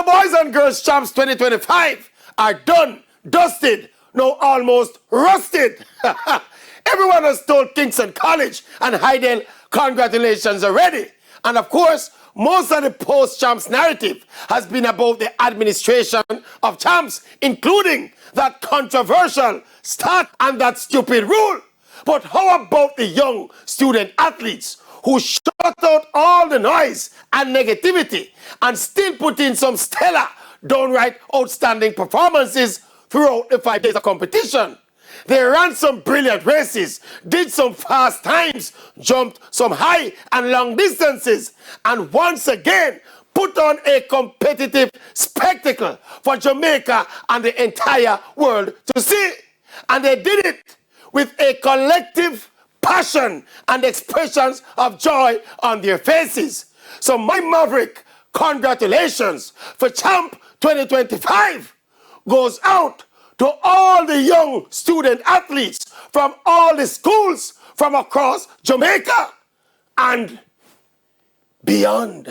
Boys and Girls Champs 2025 are done, dusted, now almost rusted. Everyone has told Kingston College and Hydel congratulations already. And of course, most of the post-champs narrative has been about the administration of champs, including that controversial start and that stupid rule. But how about the young student athletes who shut out all the noise and negativity and still put in some stellar, downright outstanding performances throughout the 5 days of competition? They ran some brilliant races, did some fast times, jumped some high and long distances, and once again put on a competitive spectacle for Jamaica and the entire world to see. And they did it with a collective passion and expressions of joy on their faces. So my Maverick, congratulations for Champ 2025 goes out to all the young student athletes from all the schools from across Jamaica and beyond.